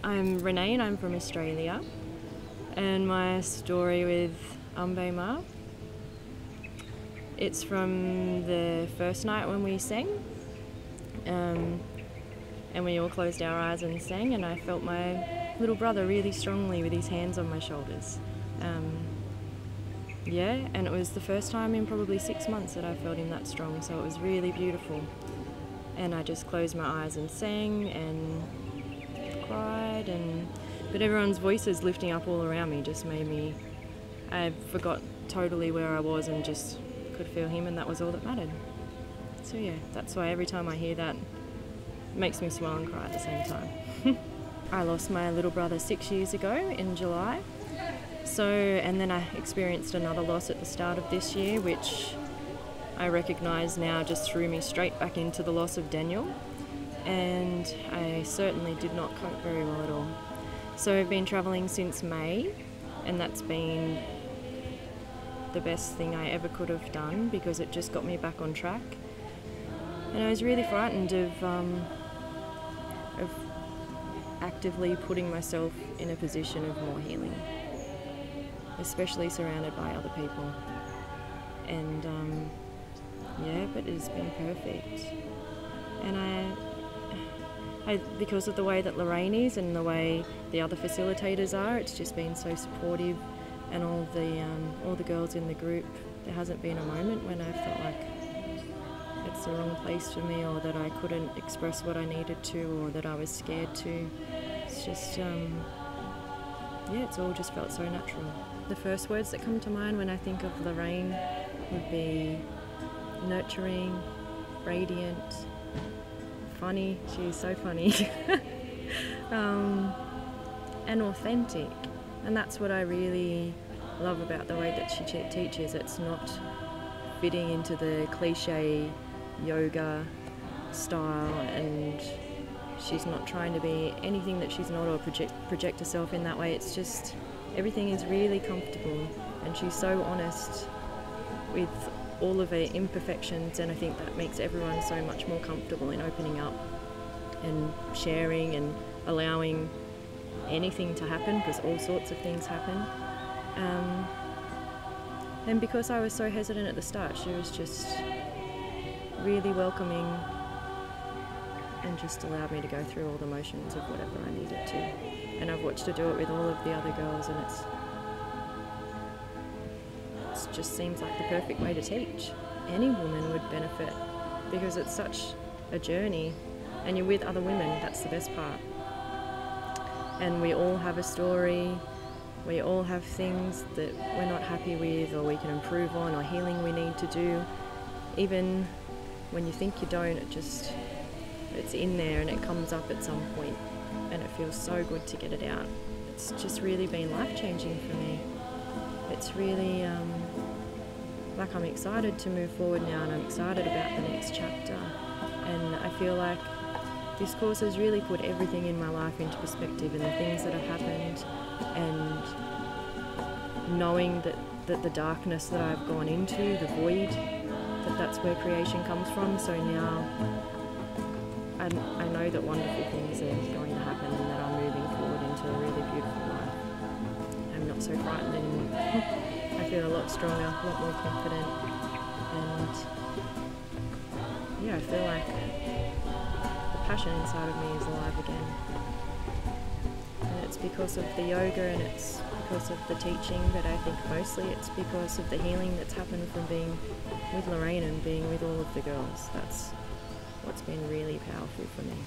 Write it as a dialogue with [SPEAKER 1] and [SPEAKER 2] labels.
[SPEAKER 1] I'm Renae and I'm from Australia, and my story with Ambe Ma, it's from the first night when we sang, and we all closed our eyes and sang, and I felt my little brother really strongly with his hands on my shoulders. And it was the first time in probably 6 months that I felt him that strong, so it was really beautiful. And I just closed my eyes and sang and cried, but everyone's voices lifting up all around me just made me, I forgot totally where I was and just could feel him, and that was all that mattered. So yeah, that's why every time I hear that, it makes me smile and cry at the same time. I lost my little brother 6 years ago in July. And then I experienced another loss at the start of this year, which I recognise now just threw me straight back into the loss of Daniel. And I certainly did not cope very well at all. So I've been travelling since May, and that's been the best thing I ever could have done because it just got me back on track. And I was really frightened of actively putting myself in a position of more healing, especially surrounded by other people. And but it's been perfect. And I because of the way that Lorraine is and the way the other facilitators are, it's just been so supportive, and all the girls in the group, there hasn't been a moment when I felt like it's the wrong place for me, or that I couldn't express what I needed to, or that I was scared to. It's just it's all just felt so natural. The first words that come to mind when I think of Lorraine would be nurturing, radiant, funny. She's so funny. And authentic. And that's what I really love about the way that she teaches. It's not fitting into the cliche yoga style, and she's not trying to be anything that she's not, or project herself in that way. It's just everything is really comfortable, and she's so honest with all of her imperfections, and I think that makes everyone so much more comfortable in opening up and sharing and allowing anything to happen, because all sorts of things happen. And because I was so hesitant at the start, she was just really welcoming and just allowed me to go through all the motions of whatever I needed to. And I've watched her do it with all of the other girls, and it just seems like the perfect way to teach. Any woman would benefit, because it's such a journey, and you're with other women. That's the best part. And we all have a story, we all have things that we're not happy with, or we can improve on, or healing we need to do. Even when you think you don't, it's in there and it comes up at some point, and it feels so good to get it out. It's just really been life-changing for me. It's really like I'm excited to move forward now, and I'm excited about the next chapter, and I feel like this course has really put everything in my life into perspective, and the things that have happened, and knowing that the darkness that I've gone into, the void, that's where creation comes from. So now I know that wonderful things are going to happen, and that I'm moving forward into a really beautiful life. I'm not so frightened anymore. I feel a lot stronger, a lot more confident, and I feel like the passion inside of me is alive again. And it's because of the yoga, and it's because of the teaching, but I think mostly it's because of the healing that's happened from being with Lorraine and being with all of the girls. That's what's been really powerful for me.